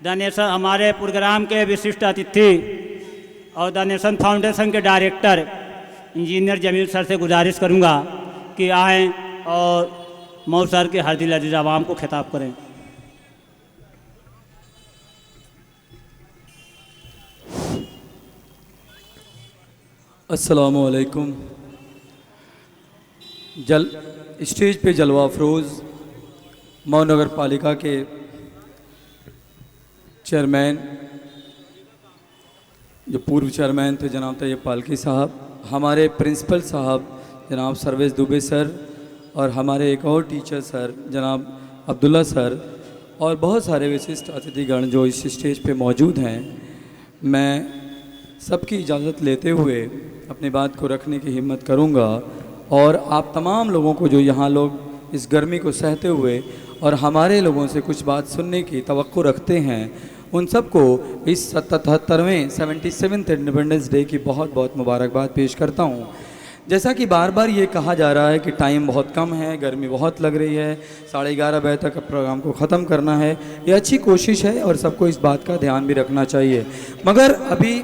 The nation हमारे programme के विशिष्ट अतिथि और द नेशन फाउंडेशन के डायरेक्टर इंजीनियर जमील सर से गुजारिश करूंगा कि आएँ और मऊ सर के हर दिल अजीज आवाम को खिताब करें। अस्सलामु अलैकुम। स्टेज पे जलवा अफरोज़ मऊ नगर पालिका के चेयरमैन, जो पूर्व चेयरमैन थे जनाब तैयब पालकी साहब, हमारे प्रिंसिपल साहब जनाब सर्वेश दुबे सर, और हमारे एक और टीचर सर जनाब अब्दुल्ला सर, और बहुत सारे विशिष्ट अतिथिगण जो इस स्टेज पे मौजूद हैं, मैं सबकी इजाज़त लेते हुए अपनी बात को रखने की हिम्मत करूंगा। और आप तमाम लोगों को जो यहाँ लोग इस गर्मी को सहते हुए और हमारे लोगों से कुछ बात सुनने की तवक्को रखते हैं, उन सबको इस 77वें 77th इंडिपेंडेंस डे की बहुत बहुत मुबारकबाद पेश करता हूँ। जैसा कि बार बार ये कहा जा रहा है कि टाइम बहुत कम है, गर्मी बहुत लग रही है, 11:30 बजे तक प्रोग्राम को ख़त्म करना है, ये अच्छी कोशिश है और सबको इस बात का ध्यान भी रखना चाहिए। मगर अभी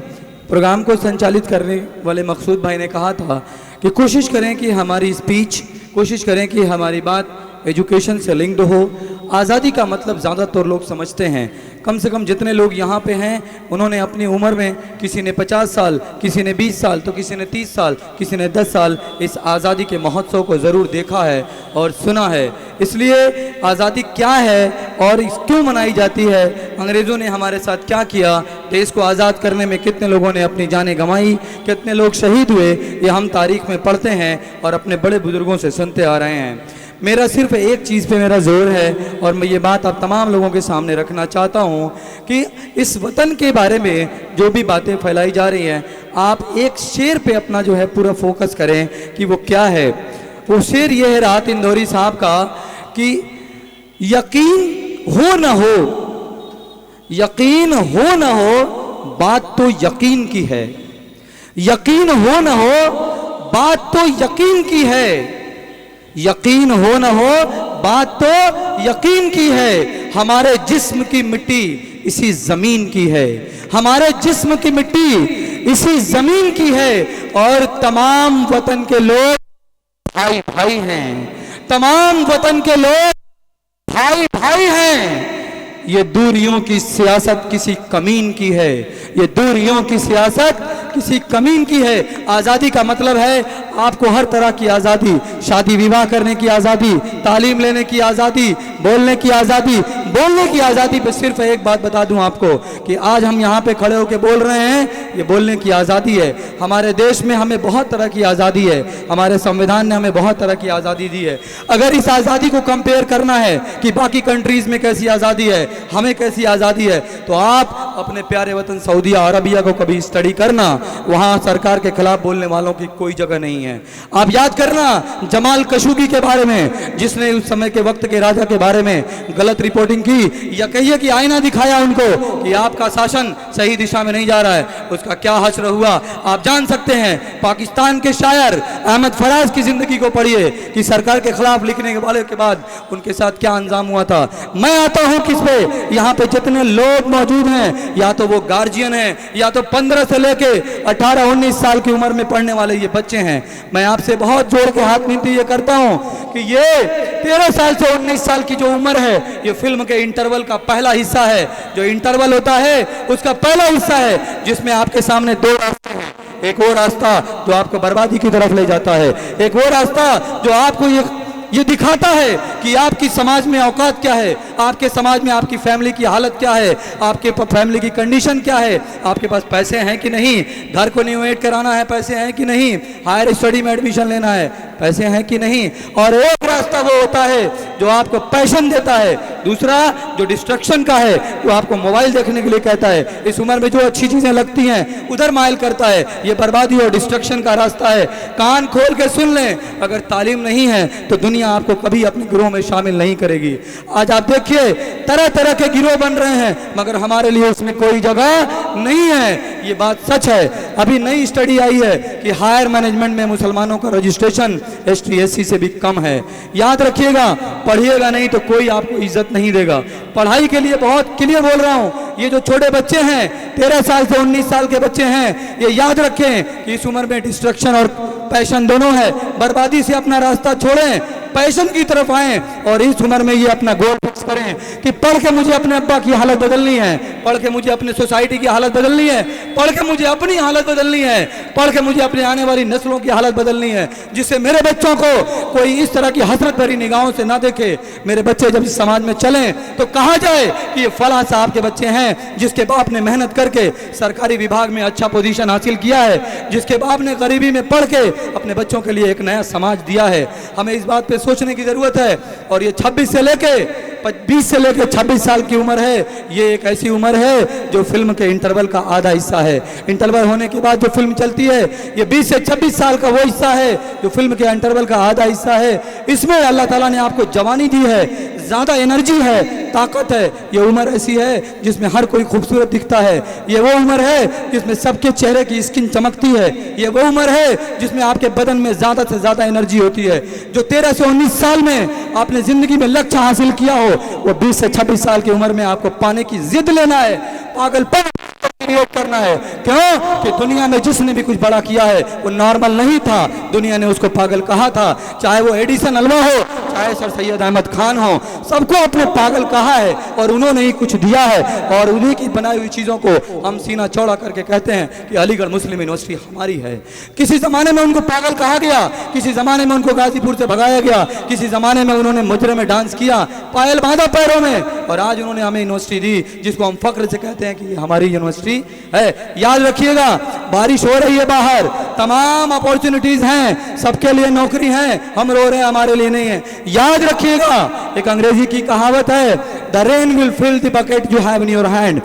प्रोग्राम को संचालित करने वाले मकसूद भाई ने कहा था कि कोशिश करें कि हमारी स्पीच, कोशिश करें कि हमारी बात एजुकेशन से लिंक्ड हो। आज़ादी का मतलब ज़्यादातर लोग समझते हैं, कम से कम जितने लोग यहाँ पे हैं उन्होंने अपनी उम्र में, किसी ने 50 साल, किसी ने 20 साल, तो किसी ने 30 साल, किसी ने 10 साल इस आज़ादी के महोत्सव को ज़रूर देखा है और सुना है। इसलिए आज़ादी क्या है और क्यों मनाई जाती है, अंग्रेज़ों ने हमारे साथ क्या किया, देश को आज़ाद करने में कितने लोगों ने अपनी जानें गंवाई, कितने लोग शहीद हुए, ये हम तारीख़ में पढ़ते हैं और अपने बड़े बुज़ुर्गों से सुनते आ रहे हैं। मेरा सिर्फ एक चीज़ पे मेरा जोर है और मैं ये बात आप तमाम लोगों के सामने रखना चाहता हूँ कि इस वतन के बारे में जो भी बातें फैलाई जा रही हैं, आप एक शेर पे अपना जो है पूरा फोकस करें कि वो क्या है। वो शेर ये है राहत इंदौरी साहब का कि यकीन हो न हो, यकीन हो न हो, बात तो यकीन की है। यकीन हो न हो, बात तो यकीन की है। यकीन हो न हो, बात तो यकीन की है। हमारे जिस्म की मिट्टी इसी जमीन की है, हमारे जिस्म की मिट्टी इसी जमीन की है। और तमाम वतन के लोग भाई भाई हैं, तमाम वतन के लोग भाई भाई हैं। ये दूरियों की सियासत किसी कमीन की है, ये दूरियों की सियासत किसी कमीन की है। आज़ादी का मतलब है आपको हर तरह की आज़ादी, शादी विवाह करने की आज़ादी, तालीम लेने की आज़ादी, बोलने की आज़ादी। बोलने की आज़ादी पे सिर्फ एक बात बता दूं आपको कि आज हम यहाँ पे खड़े होकर बोल रहे हैं, ये बोलने की आज़ादी है। हमारे देश में हमें बहुत तरह की आज़ादी है, हमारे संविधान ने हमें बहुत तरह की आज़ादी दी है। अगर इस आज़ादी को कंपेयर करना है कि बाकी कंट्रीज़ में कैसी आज़ादी है, हमें कैसी आज़ादी है, तो आप अपने प्यारे वतन सऊदी अरबिया को कभी स्टडी करना, वहाँ सरकार के खिलाफ बोलने वालों की कोई जगह नहीं है। आप याद करना जमाल कशोगी के बारे में, जिसने उस समय के वक्त के राजा के बारे में गलत रिपोर्टिंग की, या कहिए कि आईना दिखाया उनको कि आपका शासन सही दिशा में नहीं जा रहा है, उसका क्या हश्र हुआ आप जान सकते हैं। पाकिस्तान के शायर अहमद फराज की जिंदगी को पढ़िए कि सरकार के खिलाफ लिखने वाले के बाद उनके साथ क्या अंजाम हुआ था। मैं आता हूँ किस पे, यहाँ पे जितने लोग मौजूद हैं, या तो वो गार्जियन हैं, या तो 15 से लेके 18-19 साल की उम्र में पढ़ने वाले ये बच्चे हैं। मैं आपसे बहुत जोड़ के हाथ मिलती ये करता हूँ कि ये 13 साल से 19 साल की जो उम्र है, ये फिल्म के इंटरवल का पहला हिस्सा है। जो इंटरवल होता है उसका पहला हिस्सा है जिसमें आपके सामने दो रास्ते हैं। एक वो रास्ता जो आपको बर्बादी की तरफ ले जाता है, एक वो रास्ता जो आपको ये दिखाता है कि आपकी समाज में औकात क्या है, आपके समाज में आपकी फैमिली की हालत क्या है, आपके फैमिली की कंडीशन क्या है, आपके पास पैसे हैं कि नहीं, घर को रिनोवेट कराना है पैसे हैं कि नहीं, हायर स्टडी में एडमिशन लेना है पैसे हैं कि नहीं। और एक रास्ता वो होता है जो आपको पैशन देता है, दूसरा जो डिस्ट्रक्शन का है, जो आपको मोबाइल देखने के लिए कहता है, इस उम्र में जो अच्छी चीज़ें लगती हैं उधर माइल करता है। ये बर्बादी और डिस्ट्रक्शन का रास्ता है। कान खोल के सुन लें, अगर तालीम नहीं है तो दुनिया आपको कभी अपने गिरोह में शामिल नहीं करेगी। आज आप देखिए तरह तरह के गिरोह बन रहे हैं, मगर हमारे लिए उसमें कोई जगह नहीं है। ये बात सच है। अभी नई स्टडी आई है कि हायर मैनेजमेंट में मुसलमानों का रजिस्ट्रेशन ST SC से भी कम है। याद रखिएगा, पढ़िएगा नहीं तो कोई आपको इज्जत नहीं देगा। पढ़ाई के लिए बहुत क्लियर बोल रहा हूँ। ये जो छोटे बच्चे हैं 13 साल से 19 साल के बच्चे हैं, ये याद रखें कि इस उम्र में डिस्ट्रक्शन और पैशन दोनों है। बर्बादी से अपना रास्ता छोड़ें, पैशन की तरफ आएं और इस उम्र में ये अपना गोल फिक्स करें कि पढ़ के मुझे अपने अब्बा की हालत बदलनी है, पढ़ के मुझे अपने सोसाइटी की हालत बदलनी है, पढ़ के मुझे अपनी हालत बदलनी है, पढ़ के मुझे अपने आने वाली नस्लों की हालत बदलनी है, जिससे मेरे बच्चों को कोई इस तरह की हसरत भरी निगाहों से ना देखे। मेरे बच्चे जब इस समाज में चलें तो कहा जाए कि ये फलां साहब के बच्चे हैं जिसके बाप ने मेहनत करके सरकारी विभाग में अच्छा पोजीशन हासिल किया है, जिसके बाप ने गरीबी में पढ़ के अपने बच्चों के लिए एक नया समाज दिया है। हमें इस बात पे सोचने की जरूरत है। और ये 20 से लेके 26 साल की उम्र है, ये एक ऐसी उम्र है जो फिल्म के इंटरवल का आधा हिस्सा है। इंटरवल होने के बाद जो फिल्म चलती है, ये 20 से 26 साल का वो हिस्सा है जो फिल्म के इंटरवल का आधा हिस्सा है। इसमें अल्लाह ताला ने आपको जवानी दी है, ज़्यादा एनर्जी है, ताकत है। ये उम्र ऐसी है जिसमें हर कोई खूबसूरत दिखता है। ये वो उम्र है जिसमें सबके चेहरे की स्किन चमकती है। ये वो उम्र है जिसमें आपके बदन में ज़्यादा से ज़्यादा एनर्जी होती है। जो 13 से 19 साल में आपने ज़िंदगी में लक्ष्य हासिल किया हो, वो 20 से 26 साल की उम्र में आपको पाने की जिद लेना है, पागलपन क्रिएट करना है। क्यों कि दुनिया में जिसने भी कुछ बड़ा किया है वो नॉर्मल नहीं था, दुनिया ने उसको पागल कहा था। चाहे वो एडिसन अलवा हो, चाहे सर सैयद अहमद खान हो, सबको अपने पागल कहा है और उन्होंने ही कुछ दिया है। और उन्हीं की बनाई हुई चीज़ों को हम सीना चौड़ा करके कहते हैं कि अलीगढ़ मुस्लिम यूनिवर्सिटी हमारी है। किसी ज़माने में उनको पागल कहा गया, किसी ज़माने में उनको गाजीपुर से भगाया गया, किसी ज़माने में उन्होंने मुजरे में डांस किया, पायल बांधा पैरों में, और आज उन्होंने हमें यूनिवर्सिटी दी जिसको हम फख्र से कहते हैं कि ये हमारी यूनिवर्सिटी है। याद रखिएगा, बारिश हो रही है बाहर, तमाम अपॉर्चुनिटीज हैं, सबके लिए नौकरी है, हम रो रहे हैं हमारे लिए नहीं है। याद रखिएगा, एक अंग्रेजी की कहावत है, the rain will fill the bucket you have in your hand.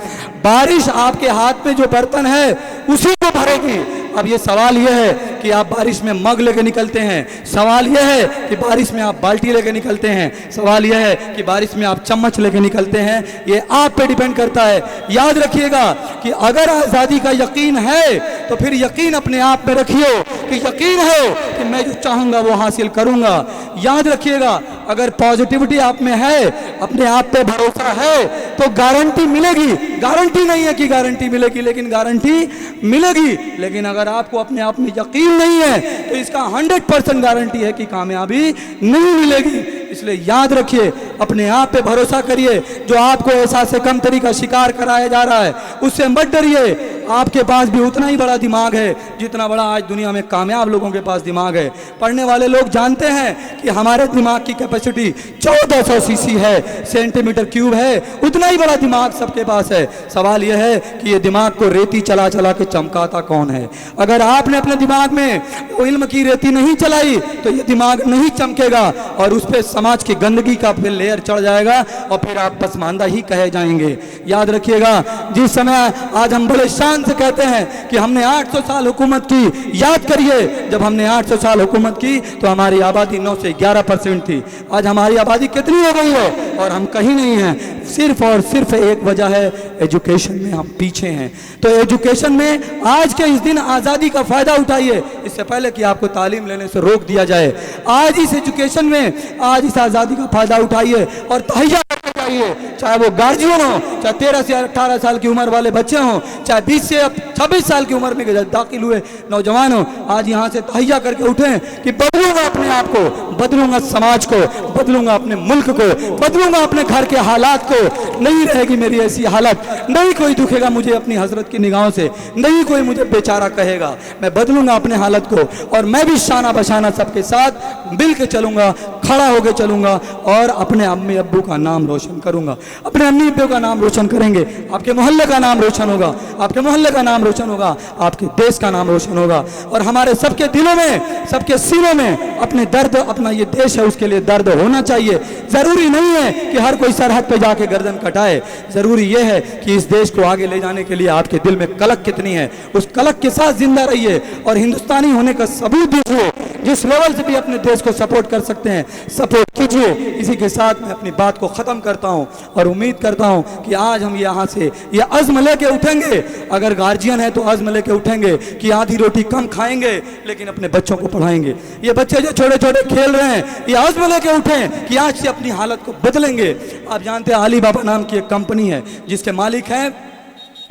बारिश आपके हाथ में जो बर्तन है उसी को भरेगी। अब ये सवाल ये है कि आप बारिश में मग लेके निकलते हैं, सवाल ये है कि बारिश में आप बाल्टी लेके निकलते हैं, सवाल ये है कि बारिश में आप चम्मच लेके निकलते हैं। ये आप पे डिपेंड करता है। याद रखिएगा कि अगर आज़ादी का यकीन है तो फिर यकीन अपने आप में रखिए कि यकीन है कि मैं जो चाहूँगा वो हासिल करूँगा। याद रखिएगा, अगर पॉजिटिविटी आप में है, अपने आप पे भरोसा है तो गारंटी मिलेगी। गारंटी नहीं है कि गारंटी मिलेगी, लेकिन गारंटी मिलेगी। लेकिन अगर आपको अपने आप में यकीन नहीं है तो इसका 100% गारंटी है कि कामयाबी नहीं मिलेगी। इसलिए याद रखिए, अपने आप पे भरोसा करिए। जो आपको एहसास कमतरी का शिकार कराया जा रहा है उससे मत डरिए। आपके पास भी उतना ही बड़ा दिमाग है जितना बड़ा आज दुनिया में कामयाब लोगों के पास दिमाग है। पढ़ने वाले लोग जानते हैं कि हमारे दिमाग की कैपेसिटी 1400 सीसी है, सेंटीमीटर क्यूब है, उतना ही बड़ा दिमाग सबके पास है। सवाल यह है कि ये दिमाग को रेती चला चला के चमकाता कौन है। अगर आपने अपने दिमाग में इल्म की रेती नहीं चलाई तो ये दिमाग नहीं चमकेगा और उस पर समाज की गंदगी का फिर लेयर चढ़ जाएगा और फिर आप पसमानदा ही कहे जाएंगे। याद रखिएगा, जिस समय आज हम बड़े शान से कहते हैं कि हमने 800 साल हुकूमत की, याद करिए जब हमने 800 साल हुकूमत की तो हमारी आबादी 9 से 11% थी। आज हमारी आबादी कितनी हो गई है और हम कहीं नहीं हैं। सिर्फ और सिर्फ एक वजह है, एजुकेशन में हम पीछे हैं। तो एजुकेशन में आज के इस दिन आज़ादी का फ़ायदा उठाइए, इससे पहले कि आपको तालीम लेने से रोक दिया जाए। आज इस एजुकेशन में, आज इस आज़ादी का फ़ायदा उठाइए और तहैया करके जाइए। चाहे वो गार्जियन हो, चाहे 13 से 18 साल की उम्र वाले बच्चे हों, चाहे 20 से 26 साल की उम्र में दाखिल हुए नौजवान हो, आज यहाँ से तहैया करके उठें कि बदलूंगा अपने आप को, बदलूंगा समाज को, बदलूंगा अपने मुल्क को, बदलूंगा अपने घर के हालात को। नहीं रहेगी मेरी ऐसी हालत, नहीं कोई दुखेगा मुझे अपनी हजरत की निगाहों से, नहीं कोई मुझे बेचारा कहेगा। मैं बदलूंगा अपने हालत को और मैं भी शाना बशाना सबके साथ मिल के चलूंगा, खड़ा होकर चलूंगा और अपने अम्मी अब्बू का नाम रोशन करूंगा। अपने अम्मी अब्बू का नाम रोशन करेंगे, आपके मोहल्ले का नाम रोशन होगा, आपके मोहल्ले का नाम रोशन होगा, आपके देश का नाम रोशन होगा। और हमारे सबके दिलों में, सबके सीनों में अपने दर्द, अपना ये देश है उसके लिए दर्द होना चाहिए। जरूरी नहीं है कि हर कोई सरहद पे जाके गर्दन कटाए, जरूरी ये है कि इस देश को आगे ले जाने के लिए आपके दिल में कलक कितनी है, उस कलक के साथ जिंदा रहिए और हिंदुस्तानी होने का सबूत दीजिए। जिस लेवल से भी अपने देश को सपोर्ट कर सकते हैं सपोर्ट कीजिए। इसी के साथ मैं अपनी बात को ख़त्म करता हूँ और उम्मीद करता हूँ कि आज हम यहाँ से ये अज़्म लेके उठेंगे। अगर गार्जियन है तो अज़्म लेके उठेंगे कि आधी रोटी कम खाएंगे लेकिन अपने बच्चों को पढ़ाएंगे। ये बच्चे जो छोटे छोटे खेल रहे हैं, ये अज़्म लेके उठें कि आज से अपनी हालत को बदलेंगे। आप जानते हैं अली बाबा नाम की एक कंपनी है जिसके मालिक हैं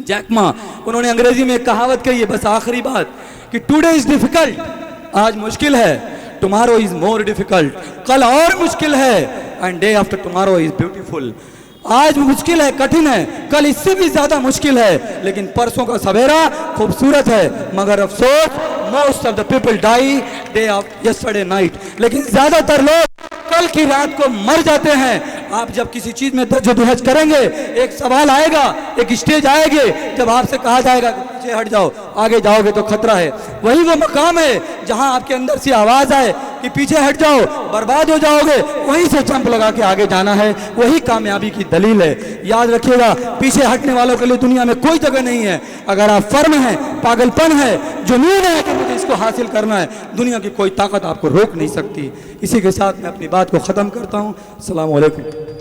जैक मा। उन्होंने अंग्रेजी में एक कहावत कही है, बस आखिरी बात, कि टुडे इज डिफिकल्ट, आज मुश्किल है, टुमारो इज मोर डिफिकल्ट, कल और मुश्किल है, and day after tomorrow is beautiful. आज मुश्किल है, कठिन है, कल इससे भी ज्यादा मुश्किल है, लेकिन परसों का सवेरा खूबसूरत है। मगर अफसोस, most of the people die day of yesterday night, लेकिन ज्यादातर लोग कल की रात को मर जाते हैं। आप जब किसी चीज में जद्दोजहद करेंगे, एक सवाल आएगा, एक स्टेज आएगी जब आपसे कहा जाएगा कि पीछे हट जाओ, आगे जाओगे तो खतरा है। वही वो मकाम है जहां आपके अंदर से आवाज आए कि पीछे हट जाओ, बर्बाद हो जाओगे, वहीं से जंप लगा के आगे जाना है। वही कामयाबी की दलील है। याद रखिएगा, पीछे हटने वालों के लिए दुनिया में कोई जगह नहीं है। अगर आप फर्म हैं, पागलपन है, जुनून है कि मुझे इसको हासिल करना है, दुनिया की कोई ताकत आपको रोक नहीं सकती। इसी के साथ मैं अपनी बात को ख़त्म करता हूँ। अस्सलाम वालेकुम।